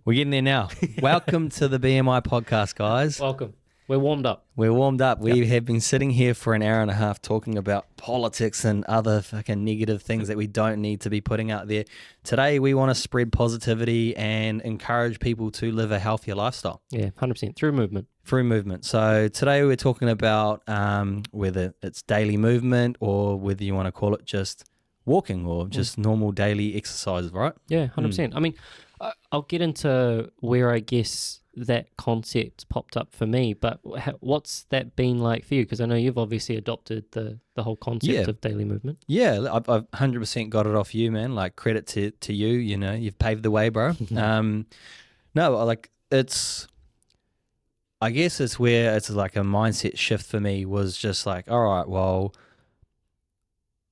We're getting there now. Welcome to the BMI podcast, guys. Welcome. We're warmed up. We're warmed up. We have been sitting here for an hour and a half talking about politics and other fucking negative things that we don't need to be putting out there. Today, we want to spread positivity and encourage people to live a healthier lifestyle. Yeah, 100%. Through movement. Through movement. So today we're talking about whether it's daily movement or whether you want to call it just walking or just normal daily exercise, right? Yeah, 100%. I mean, I'll get into where I guess that concept popped up for me, but what's that been like for you? Because I know you've obviously adopted the whole concept of daily movement. Yeah, I've 100% got it off you, man. Like, credit to you, you know, you've paved the way, bro. I guess it's where it's like a mindset shift for me was just like, all right, well,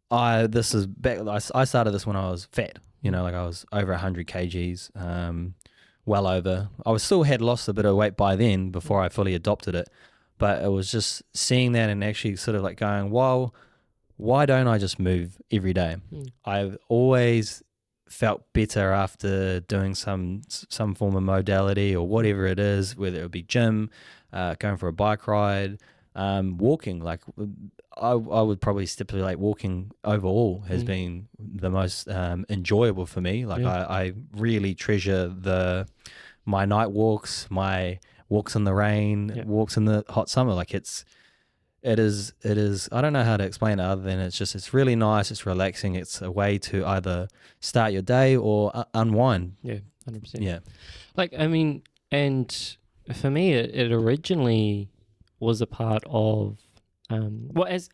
I started this when I was fat, you know, like I was over 100 kgs, well over. I still had lost a bit of weight by then before I fully adopted it, but it was just seeing that and actually sort of like going, well, why don't I just move every day? I've always felt better after doing some form of modality or whatever it is, whether it would be gym, going for a bike ride, walking. Like I would probably stipulate walking overall has been the most enjoyable for me. Like I really treasure my night walks, my walks in the rain, walks in the hot summer. Like it is, I don't know how to explain it other than it's really nice, it's relaxing, it's a way to either start your day or unwind. Yeah, 100%. Yeah. Like, I mean, and for me, it originally was a part of,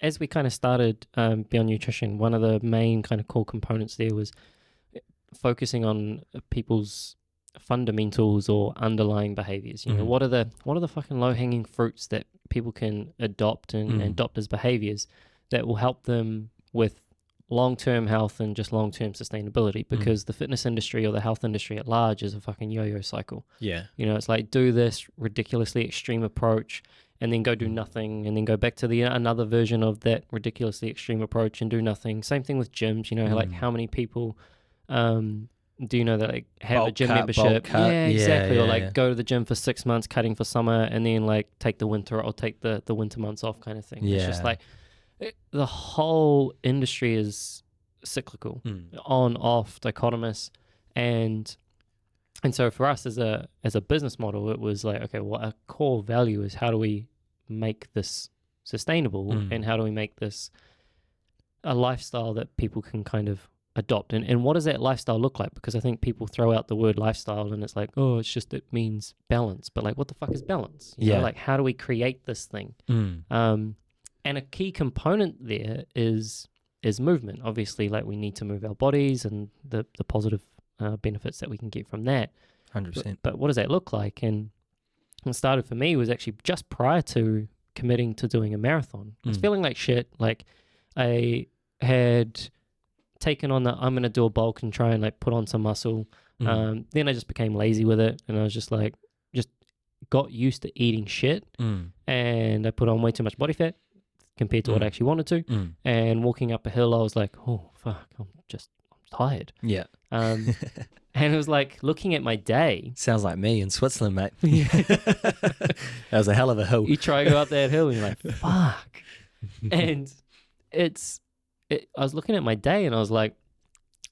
as we kind of started Beyond Nutrition, one of the main kind of core components there was focusing on people's fundamentals or underlying behaviors. You know, what are the fucking low-hanging fruits that people can adopt and adopt as behaviors that will help them with long-term health and just long-term sustainability, because the fitness industry or the health industry at large is a fucking yo-yo cycle. Yeah. You know, it's like do this ridiculously extreme approach and then go do nothing and then go back to another version of that ridiculously extreme approach and do nothing. Same thing with gyms, you know, like how many people do you know that like have a gym membership? Yeah, exactly. Or like go to the gym for 6 months, cutting for summer, and then like take the winter or take the winter months off kind of thing. Yeah. It's just like the whole industry is cyclical, on, off, dichotomous. And so for us as a business model, it was like, okay, well, our core value is how do we make this sustainable and how do we make this a lifestyle that people can kind of adopt, and what does that lifestyle look like? Because I think people throw out the word lifestyle and it's like, oh, it means balance, but like, what the fuck is balance? You know, like, how do we create this thing? And a key component there is movement. Obviously, like, we need to move our bodies and the positive benefits that we can get from that. 100%. But what does that look like? And what started for me was actually just prior to committing to doing a marathon. I was feeling like shit. Like, I had taken on I'm going to do a bulk and try and like put on some muscle. Then I just became lazy with it, and I was just like, just got used to eating shit, and I put on way too much body fat compared to what I actually wanted to. And walking up a hill, I was like, oh fuck, I'm tired. Yeah. And it was like looking at my day. Sounds like me in Switzerland, mate. That was a hell of a hill. You try to go up that hill and you're like, fuck. And I was looking at my day and I was like,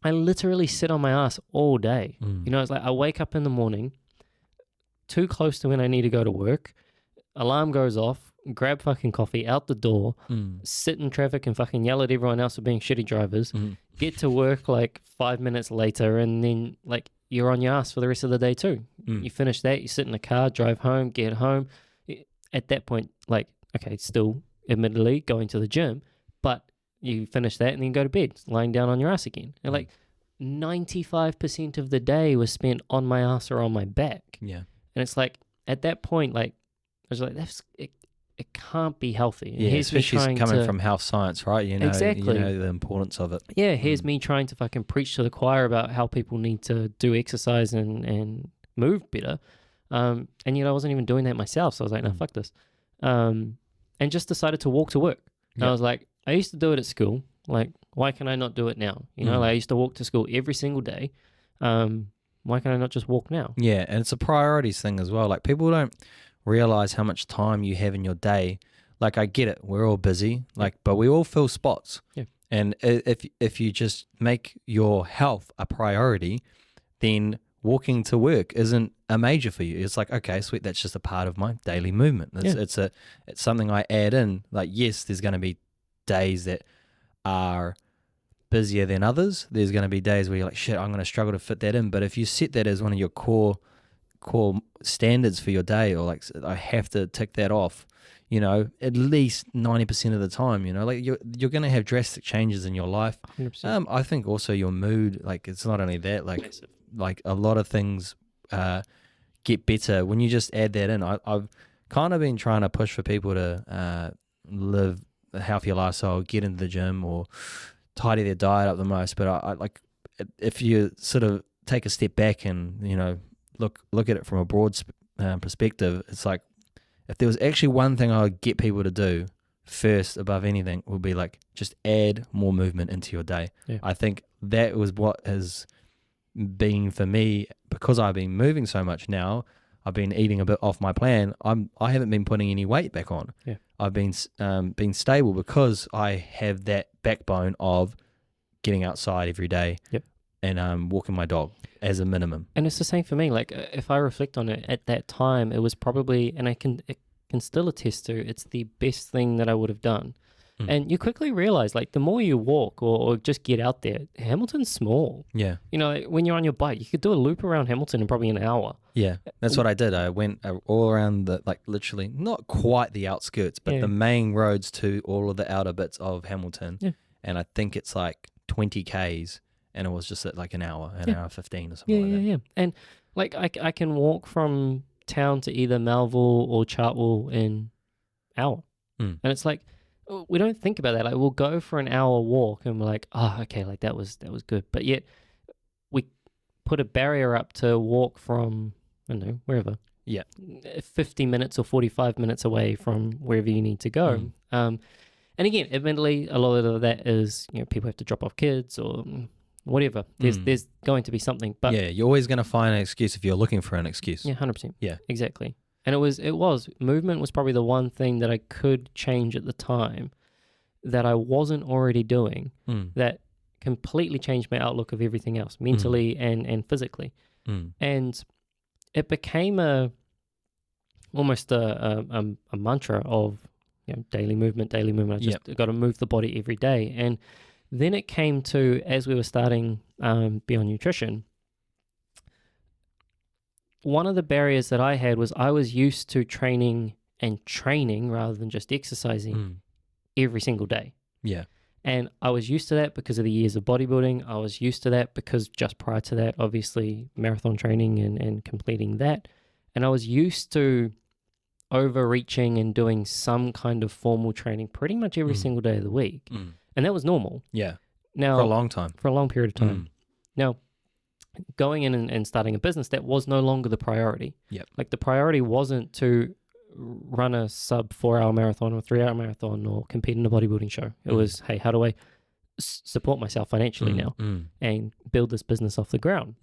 I literally sit on my ass all day. You know, it's like I wake up in the morning, too close to when I need to go to work, alarm goes off, grab fucking coffee, out the door, sit in traffic and fucking yell at everyone else for being shitty drivers, get to work like 5 minutes later, and then like you're on your ass for the rest of the day too. You finish that, you sit in the car, drive home, get home. At that point, like, okay, still admittedly going to the gym, but you finish that and then go to bed, lying down on your ass again. And like 95% of the day was spent on my ass or on my back. Yeah. And it's like, at that point, like, I was like, it can't be healthy. And yeah, especially coming from health science, right? You know, exactly. You know the importance of it. Yeah, here's me trying to fucking preach to the choir about how people need to do exercise and move better. And yet I wasn't even doing that myself. So I was like, no, fuck this. And just decided to walk to work. And I was like, I used to do it at school. Like, why can I not do it now? You know, like I used to walk to school every single day. Why can I not just walk now? Yeah, and it's a priorities thing as well. Like people don't realize how much time you have in your day. Like I get it, we're all busy, like, but we all fill spots. Yeah. And if you just make your health a priority, then walking to work isn't a major for you. It's like, okay, sweet, that's just a part of my daily movement. It's something I add in. Like, yes, there's going to be days that are busier than others. There's going to be days where you're like, shit, I'm going to struggle to fit that in. But if you set that as one of your core standards for your day, or like, I have to tick that off, you know, at least 90% of the time, you know, like you're going to have drastic changes in your life. 100%. I think also your mood, like it's not only that, like Massive. like a lot of things get better when you just add that in. I've kind of been trying to push for people to live a healthier lifestyle, get into the gym, or tidy their diet up the most. But I like, if you sort of take a step back and, you know, look at it from a broad perspective, it's like, if there was actually one thing I would get people to do first above anything, would be like, just add more movement into your day. Yeah. I think that was what has been for me, because I've been moving so much now. I've been eating a bit off my plan. I haven't been putting any weight back on. Yeah. I've been stable because I have that backbone of getting outside every day. Yep. And walking my dog as a minimum. And it's the same for me. Like if I reflect on it at that time, it was probably, and it can still attest to, it's the best thing that I would have done. And you quickly realize, like, the more you walk or just get out there, Hamilton's small. Yeah. You know, when you're on your bike, you could do a loop around Hamilton in probably an hour. Yeah, that's what I did. I went all around the, like, literally not quite the outskirts, but the main roads to all of the outer bits of Hamilton. Yeah. And I think it's like 20 Ks, and it was just at like an hour 15 or something like that. Yeah. And like I can walk from town to either Melville or Chartwell in an hour. And it's like, we don't think about that. Like, we'll go for an hour walk and we're like, oh, okay, like that was good. But yet we put a barrier up to walk from, I don't know, wherever. Yeah. 50 minutes or 45 minutes away from wherever you need to go. And again, admittedly, a lot of that is, you know, people have to drop off kids or whatever. There's going to be something. But yeah, you're always going to find an excuse if you're looking for an excuse. Yeah, 100%. Yeah. Exactly. And it was movement was probably the one thing that I could change at the time that I wasn't already doing that completely changed my outlook of everything else, mentally and physically. And it became almost a mantra of, you know, daily movement. I just got to move the body every day. And then it came to, as we were starting Beyond Nutrition, one of the barriers that I had was I was used to training rather than just exercising every single day. Yeah. And I was used to that because of the years of bodybuilding. I was used to that because just prior to that, obviously, marathon training and completing that. And I was used to overreaching and doing some kind of formal training pretty much every single day of the week. And that was normal. Yeah. Now, for a long time. For a long period of time. Now, going in and starting a business, that was no longer the priority. Yep. Like, the priority wasn't to run a sub 4-hour marathon or 3-hour marathon or compete in a bodybuilding show. It was, hey, how do I support myself financially now and build this business off the ground?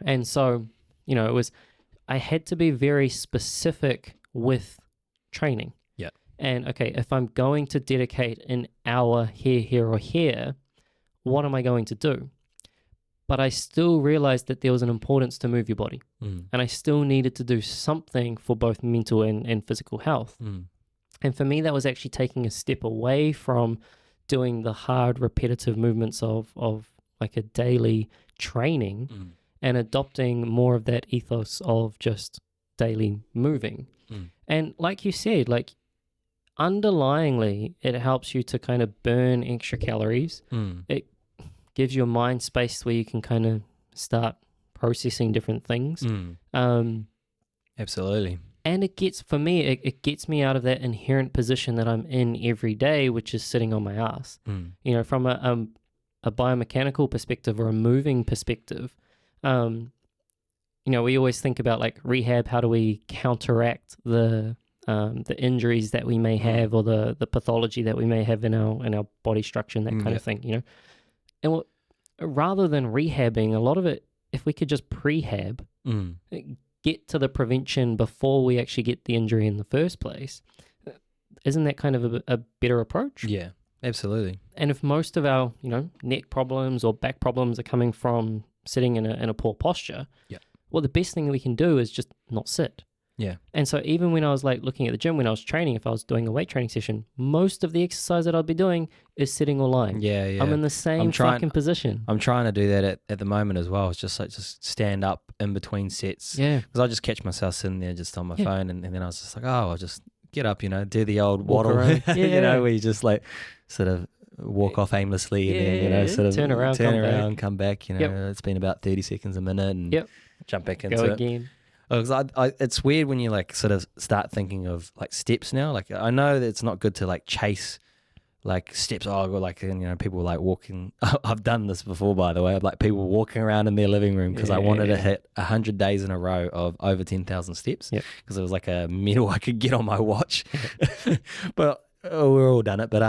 And so, you know, I had to be very specific with training. Yeah. And okay, if I'm going to dedicate an hour here or here, what am I going to do? But I still realized that there was an importance to move your body. And I still needed to do something for both mental and physical health. And for me, that was actually taking a step away from doing the hard, repetitive movements of like a daily training and adopting more of that ethos of just daily moving. And like you said, like, underlyingly, it helps you to kind of burn extra calories. It gives you a mind space where you can kind of start processing different things. Absolutely. And it gets me out of that inherent position that I'm in every day, which is sitting on my ass. You know, from a biomechanical perspective or a moving perspective, you know, we always think about like rehab. How do we counteract the injuries that we may have or the pathology that we may have in our body structure and that kind of thing, you know? And rather than rehabbing, a lot of it if we could just prehab, Mm. get to the prevention before we actually get the injury in the first place, isn't that kind of a better approach? Yeah, absolutely. And if most of our, neck problems or back problems are coming from sitting in a poor posture, Yeah. well, the best thing we can do is just not sit. Yeah. And so even when I was like looking at the gym, when I was training, if I was doing a weight training session, most of the exercise that I'd be doing is sitting or lying. Yeah, yeah. I'm in the same fucking position. I'm trying to do that at the moment as well. It's just stand up in between sets. Yeah. Because I just catch myself sitting there just on my Yeah. phone, and then I was just like, oh, I'll just get up, do the old Walk waddle, around. Yeah. where you just like sort of walk off aimlessly and then, sort of turn around, come back. It's been about 30 seconds a minute and Yep. jump back into Go it. again. Because it's weird when you like sort of start thinking of like steps now. Like I know that it's not good to like chase like steps. Oh, like people like walking. I've done this before, by the way. Like people walking around in their living room because I wanted to hit 100 days in a row of over 10,000 steps. Because it was like a medal I could get on my watch. But we're all done it. But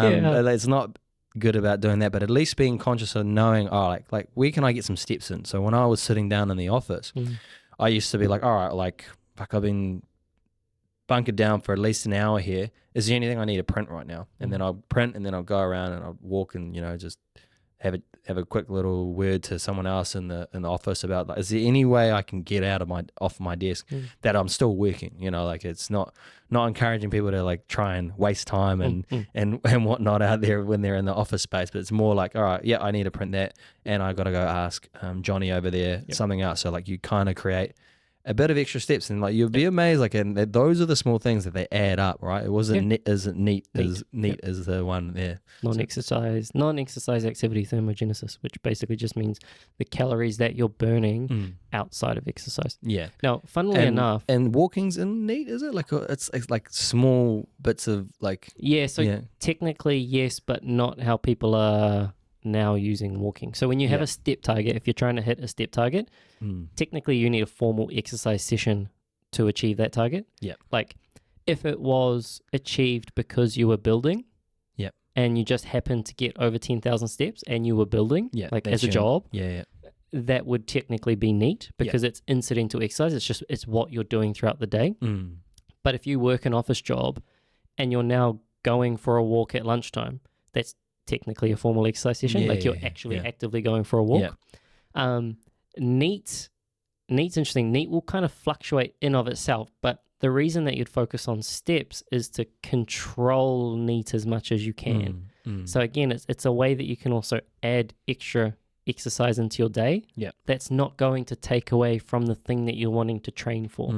it's not good about doing that. But at least being conscious of knowing, like where can I get some steps in? So when I was sitting down in the office. I used to be like, all right, like, fuck, I've been bunkered down for at least an hour here. Is there anything I need to print right now? And then I'll print, and then I'll go around and I'll walk and just have a quick little word to someone else in the office about like, is there any way I can get off my desk that I'm still working? Like it's not encouraging people to like try and waste time and whatnot out there when they're in the office space, but it's more like, all right, yeah, I need to print that, and I got to go ask Johnny over there something else. So like you kind of create a bit of extra steps, and like you'll be amazed. Like, and those are the small things that they add up, right? It wasn't neat as the one there. Non-exercise activity thermogenesis, which basically just means the calories that you're burning outside of exercise. Yeah. Now, funnily enough, and walking's in neat, is it? Like it's like small bits of like. Yeah. So technically, yes, but not how people are now using walking. So when you have a step target, if you're trying to hit a step target, technically you need a formal exercise session to achieve that target. Yeah. Like if it was achieved because you were building, and you just happened to get over 10,000 steps and you were building, like as a job, that would technically be neat because it's incidental exercise. It's what you're doing throughout the day. But if you work an office job and you're now going for a walk at lunchtime, that's technically a formal exercise session. You're actually actively going for a walk. Neat's interesting. Neat will kind of fluctuate in of itself, but the reason that you'd focus on steps is to control neat as much as you can. So again, it's a way that you can also add extra exercise into your day. That's not going to take away from the thing that you're wanting to train for.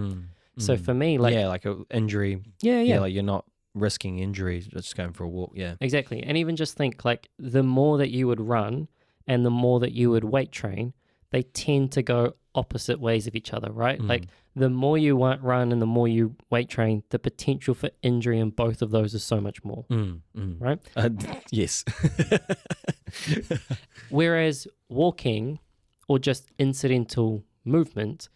So for me, like an injury. Like you're not risking injury just going for a walk. Exactly. And even just think like the more that you would run and the more that you would weight train, they tend to go opposite ways of each other, right? Like the more you run and the more you weight train, the potential for injury in both of those is so much more, right? Yes. Whereas walking or just incidental movement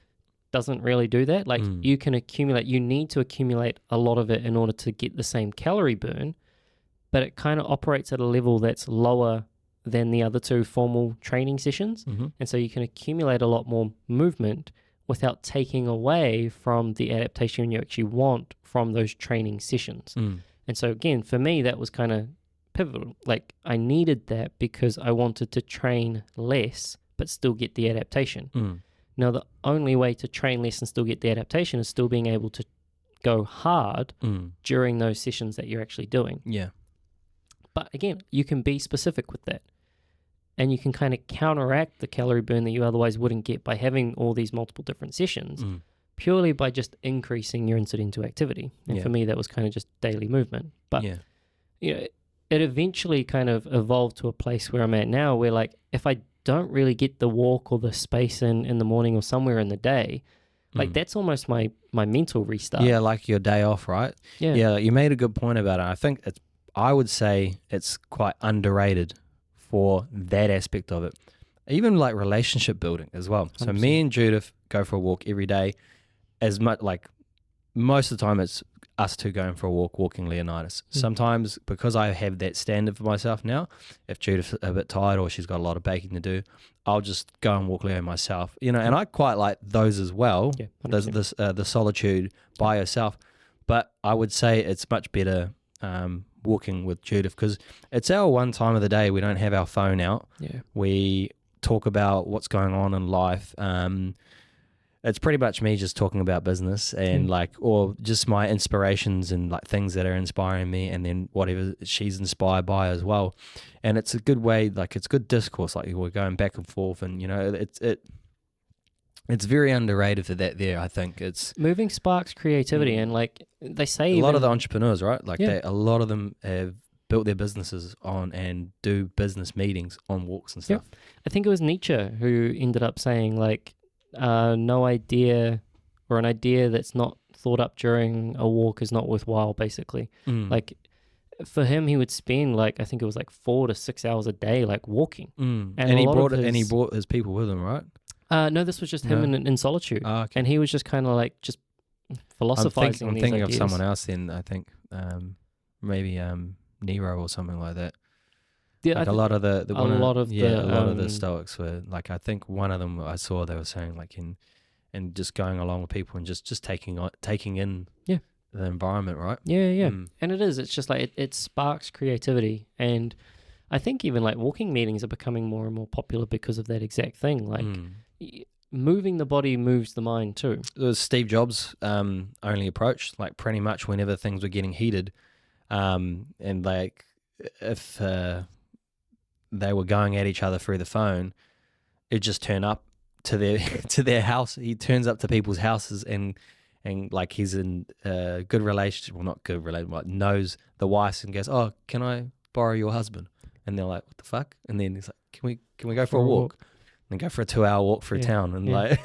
doesn't really do that. Like you need to accumulate a lot of it in order to get the same calorie burn, but it kind of operates at a level that's lower than the other two formal training sessions. And so you can accumulate a lot more movement without taking away from the adaptation you actually want from those training sessions. And so again, for me, that was kind of pivotal. Like I needed that because I wanted to train less, but still get the adaptation. Now, the only way to train less and still get the adaptation is still being able to go hard during those sessions that you're actually doing. But again, you can be specific with that. And you can kind of counteract the calorie burn that you otherwise wouldn't get by having all these multiple different sessions purely by just increasing your incidental activity. And for me, that was kind of just daily movement. But it eventually kind of evolved to a place where I'm at now where like if I don't really get the walk or the space in the morning or somewhere in the day, like that's almost my mental restart. Yeah, like your day off, right? Yeah, you made a good point about it. I think I would say it's quite underrated for that aspect of it. Even like relationship building as well. 100%. So me and Judith go for a walk every day. As much like most of the time it's us two going for a walk, walking Leonidas. Sometimes, because I have that standard for myself now, if Judith's a bit tired or she's got a lot of baking to do, I'll just go and walk Leo myself. You know, and I quite like those as well. Yeah, The solitude by yourself. But I would say it's much better walking with Judith, because it's our one time of the day we don't have our phone out. Yeah. We talk about what's going on in life. It's pretty much me just talking about business and or just my inspirations and like things that are inspiring me, and then whatever she's inspired by as well. And it's a good way, like it's good discourse, like we're going back and forth, and you know, it's very underrated for that there. I think it's moving sparks creativity, and like they say, a lot of the entrepreneurs, right? Like Yeah. a lot of them have built their businesses on and do business meetings on walks and stuff. I think it was Nietzsche who ended up saying like, no idea, or an idea that's not thought up during a walk is not worthwhile, basically. Like for him, he would spend like, I think it was like 4 to 6 hours a day like walking. And a he lot brought of it, and he his- brought his people with him, right? No, this was just him in solitude. Okay. And he was just kind of like just philosophizing. I'm these thinking ideas. of someone else then. I think maybe Nero or something like that. Yeah, Like a lot of the a lot of the Stoics were like, I think one of them I saw, they were saying like and just going along with people and just taking in the environment, right? Yeah. And it's just like it sparks creativity, and I think even like walking meetings are becoming more and more popular because of that exact thing. Like moving the body moves the mind too. It was Steve Jobs' only approach, like pretty much whenever things were getting heated, and like if they were going at each other through the phone, it just turned up to their to their house. He turns up to people's houses and like he's in a good relationship, well not good relationship, but knows the wives, and goes, "Oh, can I borrow your husband?" And they're like, "What the fuck?" And then he's like, "Can we go for a walk?" And go for a 2-hour walk through town, and like,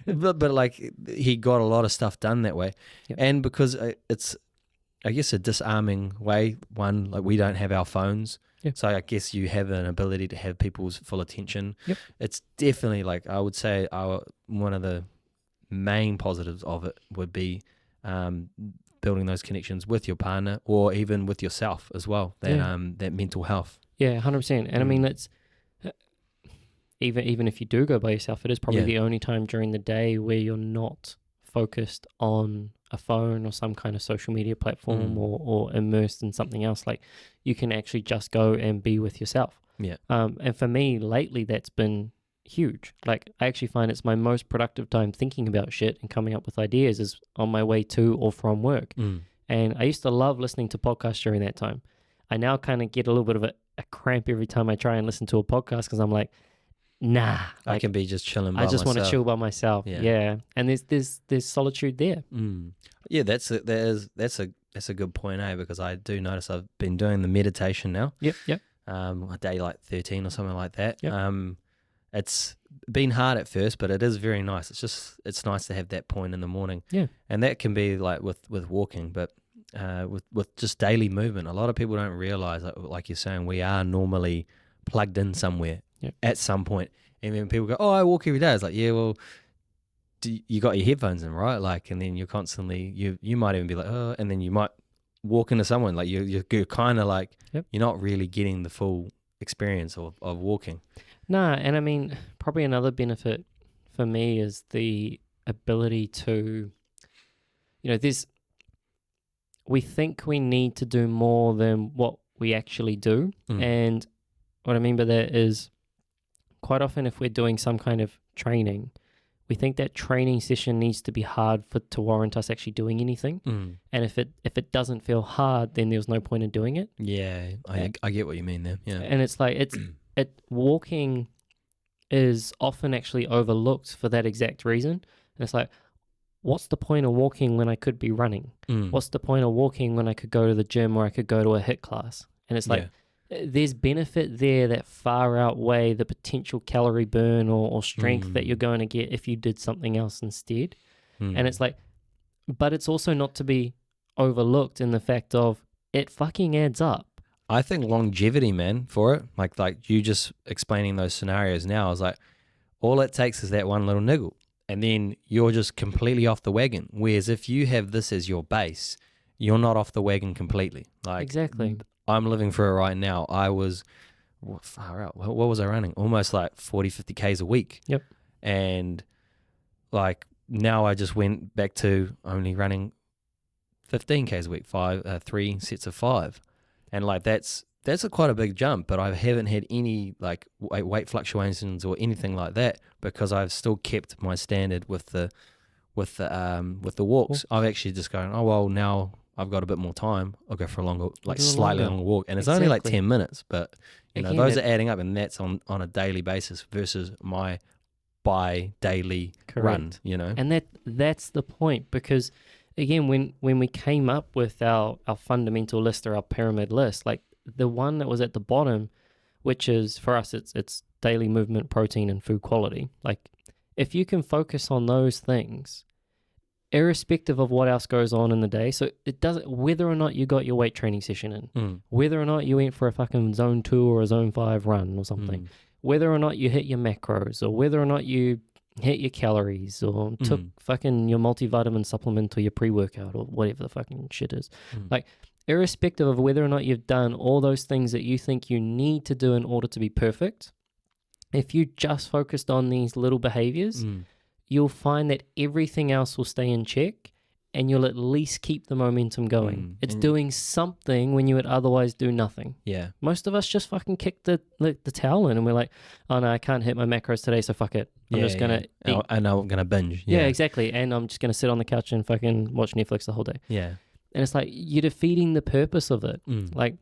but like he got a lot of stuff done that way, and because it's, I guess, a disarming way. One, like we don't have our phones. So I guess you have an ability to have people's full attention. It's definitely, like, I would say one of the main positives of it would be building those connections with your partner, or even with yourself as well, that mental health. Yeah, 100%. And I mean, that's even if you do go by yourself, it is probably the only time during the day where you're not focused on a phone or some kind of social media platform or immersed in something else. Like you can actually just go and be with yourself. And for me lately, that's been huge. Like I actually find it's my most productive time thinking about shit and coming up with ideas is on my way to or from work. And I used to love listening to podcasts during that time. I now kind of get a little bit of a cramp every time I try and listen to a podcast, because I'm like, nah, I can be just chilling by I just myself. want to chill by myself. And there's solitude there. Yeah, that's a good point, because I do notice I've been doing the meditation now. A day like 13 or something like that. It's been hard at first, but it is very nice. It's nice to have that point in the morning. And that can be like with walking, but with just daily movement. A lot of people don't realize, like you're saying, we are normally plugged in somewhere at some point. And then people go, "Oh, I walk every day." It's like, yeah, well, you got your headphones in, right? Like, and then you're constantly, you might even be like, "Oh," and then you might walk into someone, like you're kind of like, you're not really getting the full experience of walking. Nah, and I mean, probably another benefit for me is the ability to, we think we need to do more than what we actually do. And what I mean by that is, quite often if we're doing some kind of training, we think that training session needs to be hard to warrant us actually doing anything. And if it doesn't feel hard, then there's no point in doing it. Yeah, I get what you mean there. Yeah. And it's like, walking is often actually overlooked for that exact reason. And it's like, what's the point of walking when I could be running? What's the point of walking when I could go to the gym, or I could go to a HIIT class? And it's like, there's benefit there that far outweigh the potential calorie burn or strength that you're going to get if you did something else instead. And it's like, but it's also not to be overlooked in the fact of it fucking adds up. I think longevity, man, for it, like you just explaining those scenarios now, I was like, all it takes is that one little niggle, and then you're just completely off the wagon. Whereas if you have this as your base, you're not off the wagon completely. Like Exactly. I'm living through it right now. I was far out. What was I running? Almost like 40, 50 Ks a week. Yep. And like now I just went back to only running 15 Ks a week, 3 sets of 5. And like that's quite a big jump, but I haven't had any like weight fluctuations or anything like that because I've still kept my standard with the walks. I've actually just gone, oh well, now I've got a bit more time. I'll go for a longer, like slightly longer walk, and it's only like 10 minutes, but Again, those are adding up, and that's on a daily basis versus my daily run. And that's the point, because again, when we came up with our fundamental list or our pyramid list, like the one that was at the bottom, which is for us, it's daily movement, protein, and food quality. Like if you can focus on those things, irrespective of what else goes on in the day, so it doesn't, whether or not you got your weight training session in, whether or not you went for a fucking zone 2 or a zone 5 run or something, whether or not you hit your macros, or whether or not you hit your calories, or took fucking your multivitamin supplement or your pre-workout or whatever the fucking shit is. Like, irrespective of whether or not you've done all those things that you think you need to do in order to be perfect, if you just focused on these little behaviors, you'll find that everything else will stay in check, and you'll at least keep the momentum going. It's doing something when you would otherwise do nothing. Yeah. Most of us just fucking kick the towel in, and we're like, oh no, I can't hit my macros today, so fuck it. I'm just going to eat. I know I'm going to binge. Yeah, exactly. And I'm just going to sit on the couch and fucking watch Netflix the whole day. Yeah. And it's like, you're defeating the purpose of it. Like,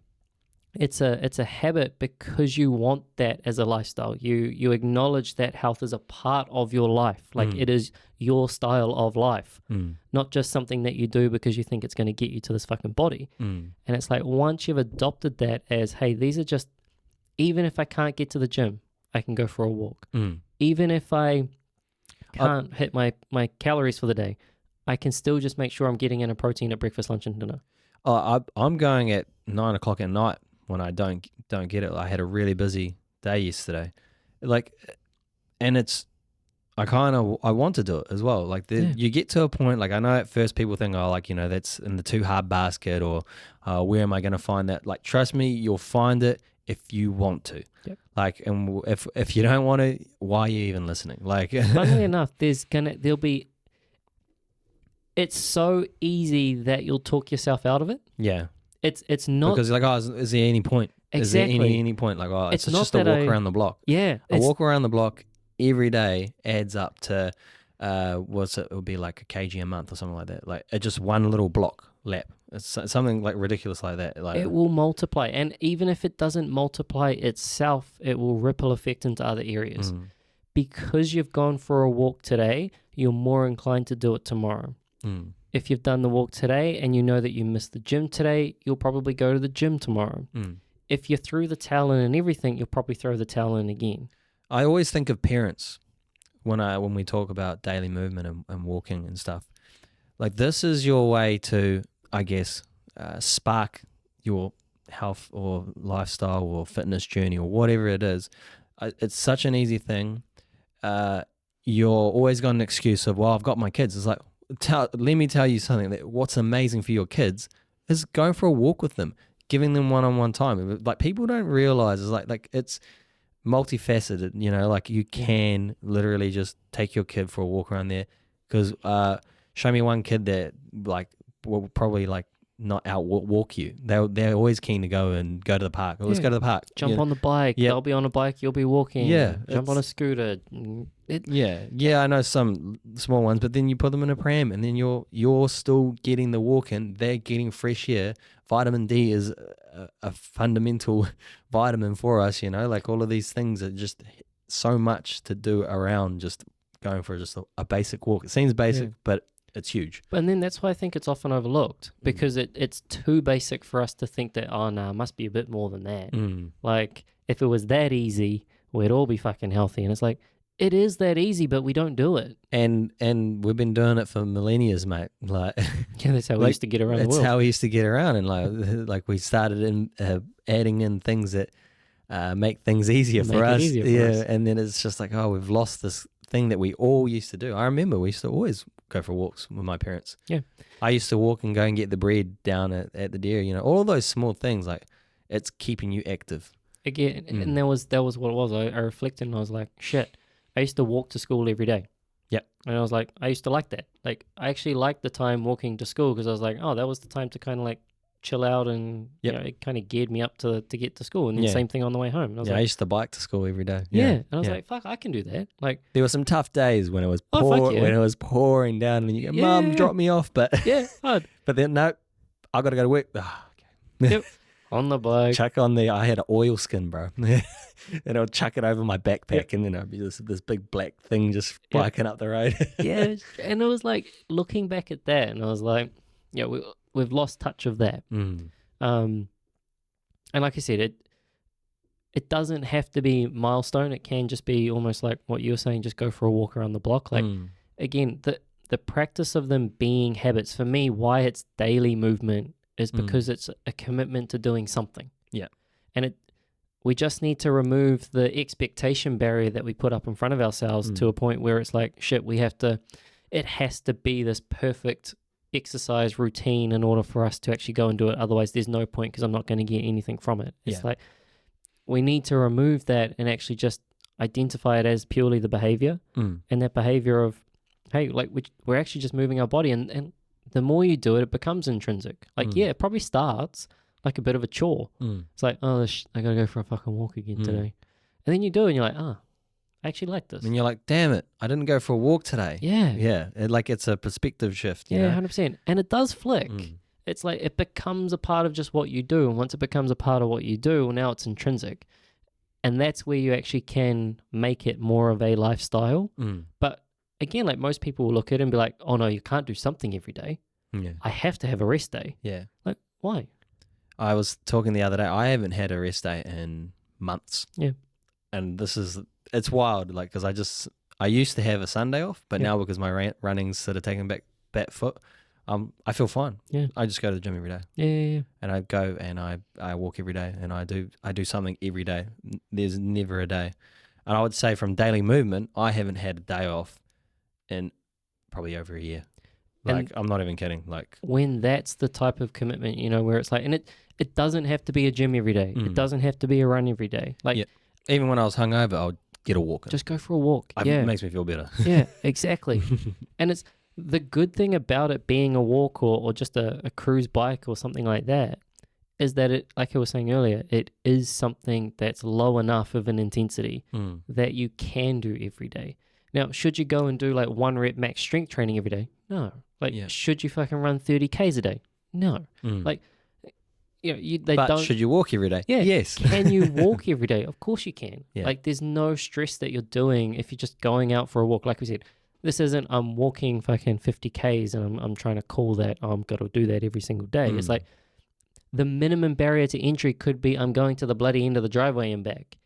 it's a habit because you want that as a lifestyle. You acknowledge that health is a part of your life. Like it is your style of life, not just something that you do because you think it's going to get you to this fucking body. And it's like, once you've adopted that as, hey, these are just, even if I can't get to the gym, I can go for a walk. Even if I can't hit my calories for the day, I can still just make sure I'm getting in a protein at breakfast, lunch, and dinner. I'm going at 9 o'clock at night when I don't get it. I had a really busy day yesterday, like, and I want to do it as well. Like you get to a point, like I know at first people think, oh, like, that's in the too hard basket, or where am I going to find that? Like, trust me, you'll find it if you want to. Yep. Like, and if you don't want to, why are you even listening? Like, funnily enough, there'll be. It's so easy that you'll talk yourself out of it. Yeah. It's not because like, oh, is there any point? Exactly. Is there any point? Like, oh, it's just a walk around the block. Yeah. A walk around the block every day adds up to it would be like a kg a month or something like that. Like just one little block lap. It's something like ridiculous like that. Like it will multiply, and even if it doesn't multiply itself, it will ripple effect into other areas. Because you've gone for a walk today, you're more inclined to do it tomorrow. If you've done the walk today and you know that you missed the gym today, you'll probably go to the gym tomorrow. If you threw the towel in and everything, you'll probably throw the towel in again. I always think of parents when we talk about daily movement and walking and stuff. Like, this is your way to, I guess, spark your health or lifestyle or fitness journey or whatever it is. It's such an easy thing. You're always got an excuse of, well, I've got my kids. It's like, let me tell you something. That what's amazing for your kids is going for a walk with them, giving them one-on-one time. Like, people don't realize, it's like it's multifaceted. Like, you can literally just take your kid for a walk around there. Because show me one kid that like will probably like not walk you. They're always keen to go to the park. Let's go to the park. Jump on the bike. Yeah. They'll be on a bike. You'll be walking. Yeah. Jump on a scooter. Yeah. I know some small ones, but then you put them in a pram, and then you're still getting the walk in. They're getting fresh air. Vitamin D is a fundamental vitamin for us. Like, all of these things are just so much to do around just going for just a basic walk. It seems basic, but it's huge. And then that's why I think it's often overlooked, because it's too basic for us to think that, oh, no, it must be a bit more than that. Like, if it was that easy, we'd all be fucking healthy. And it's like, it is that easy, but we don't do it. And we've been doing it for millennia, mate. Like, yeah, that's how we used to get around the world. That's how we used to get around. And like we started adding in things that make things easier for us. And then it's just like, oh, we've lost this thing that we all used to do. I remember we used to always go for walks with my parents. Yeah. I used to walk and go and get the bread down at the dairy. You know, all those small things, like it's keeping you active. Again, and that was what it was. I reflected and I was like, shit, I used to walk to school every day. Yep. And I was like, I used to like that. Like, I actually liked the time walking to school because I was like, oh, that was the time to kind of like chill out and, you know, it kind of geared me up to get to school. And then same thing on the way home. And I was I like, used to bike to school every day. And I was like, fuck, I can do that. Like, there were some tough days when it was fuck when it was pouring down and you go, Mum, drop me off. But hard. But then, no, I got to go to work. Oh, okay. Yep. On the bike. Chuck on I had an oil skin, bro. And I'll chuck it over my backpack and then I'll be this big black thing just biking up the road. And it was like looking back at that and I was like, yeah, we've lost touch of that. And like I said, it doesn't have to be milestone. It can just be almost like what you were saying, just go for a walk around the block. Like, again, the practice of them being habits, for me, why it's daily movement is because it's a commitment to doing something. Yeah. And we just need to remove the expectation barrier that we put up in front of ourselves to a point where it's like, shit, it has to be this perfect exercise routine in order for us to actually go and do it. Otherwise, there's no point because I'm not going to get anything from it. It's like, we need to remove that and actually just identify it as purely the behavior and that behavior of, hey, like we're actually just moving our body. And the more you do it, it becomes intrinsic. Like, it probably starts like a bit of a chore. It's like, oh, I got to go for a fucking walk again today. And then you do it and you're like, I actually like this. And you're like, damn it, I didn't go for a walk today. Yeah. Yeah. It's a perspective shift. You Yeah, know? 100%. And it does flick. It's like it becomes a part of just what you do. And once it becomes a part of what you do, well, now it's intrinsic. And that's where you actually can make it more of a lifestyle. But again, like most people will look at it and be like, oh no, you can't do something every day. Yeah. I have to have a rest day. Yeah. Like, why? I was talking the other day, I haven't had a rest day in months. Yeah. And it's wild, like, because I used to have a Sunday off, but now because my running's sort of taken back foot, I feel fine. Yeah. I just go to the gym every day. Yeah. And I go and I walk every day and I do something every day. There's never a day. And I would say from daily movement, I haven't had a day off in probably over a year. Like, and I'm not even kidding. Like, when that's the type of commitment, you know, where it's like, and it doesn't have to be a gym every day. It doesn't have to be a run every day. Like, even when I was hungover, I would get a walk in. Just go for a walk. It makes me feel better. Yeah, exactly. And it's the good thing about it being a walk or just a cruise bike or something like that is that it, like I was saying earlier, it is something that's low enough of an intensity that you can do every day. Now, should you go and do like 1 rep max strength training every day? No. Like, should you fucking run 30 Ks a day? No. Like, you know, but should you walk every day? Yeah. Yes. Can you walk every day? Of course you can. Yeah. Like, there's no stress that you're doing if you're just going out for a walk. Like we said, this isn't I'm walking fucking 50 Ks and I'm trying to call that I'm got to do that every single day. It's like the minimum barrier to entry could be I'm going to the bloody end of the driveway and back.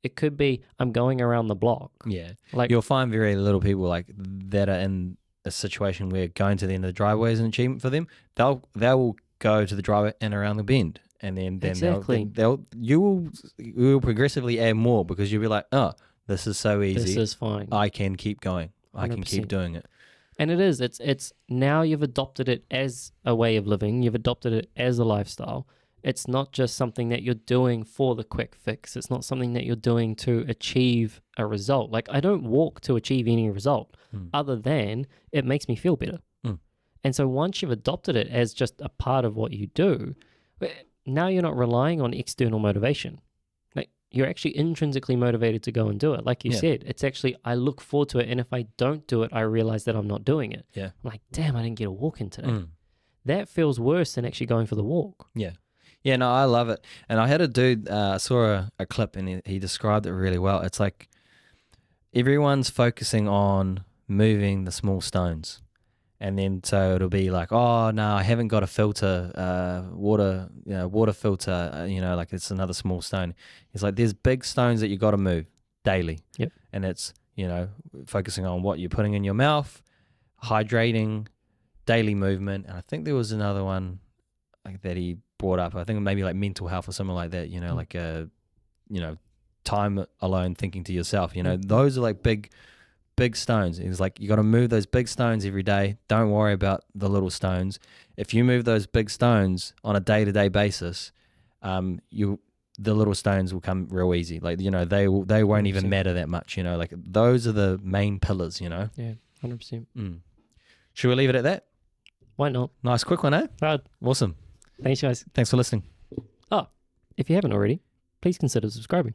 It could be I'm going around the block. Yeah. Like, you'll find very little people like that are in a situation where going to the end of the driveway is an achievement for them. They will go to the driveway and around the bend, and then exactly. you will progressively add more because you'll be like, oh, this is so easy. This is fine. I can keep going. 100%. I can keep doing it. And it is. It's now you've adopted it as a way of living. You've adopted it as a lifestyle. It's not just something that you're doing for the quick fix. It's not something that you're doing to achieve a result. Like, I don't walk to achieve any result other than it makes me feel better. And so once you've adopted it as just a part of what you do, now you're not relying on external motivation. Like, you're actually intrinsically motivated to go and do it. Like you said, it's actually, I look forward to it. And if I don't do it, I realize that I'm not doing it. Yeah. I'm like, damn, I didn't get a walk in today. That feels worse than actually going for the walk. Yeah. Yeah, no, I love it. And I had a dude, I saw a clip and he described it really well. It's like everyone's focusing on moving the small stones. And then so it'll be like, oh, no, I haven't got a filter, water filter, like it's another small stone. It's like there's big stones that you got to move daily. Yep. And it's, focusing on what you're putting in your mouth, hydrating, daily movement. And I think there was another one like that he brought up. I think maybe like mental health or something like that, like time alone thinking to yourself, those are like big big stones. He's like, you got to move those big stones every day. Don't worry about the little stones. If you move those big stones on a day-to-day basis, the little stones will come real easy. Like, you know, they won't even 100%. matter that much, you know, like those are the main pillars, you know. Yeah, 100%. Should we leave it at that? Why not? Nice quick one, eh? Right. Awesome. Thanks, guys. Thanks for listening. If you haven't already, please consider subscribing.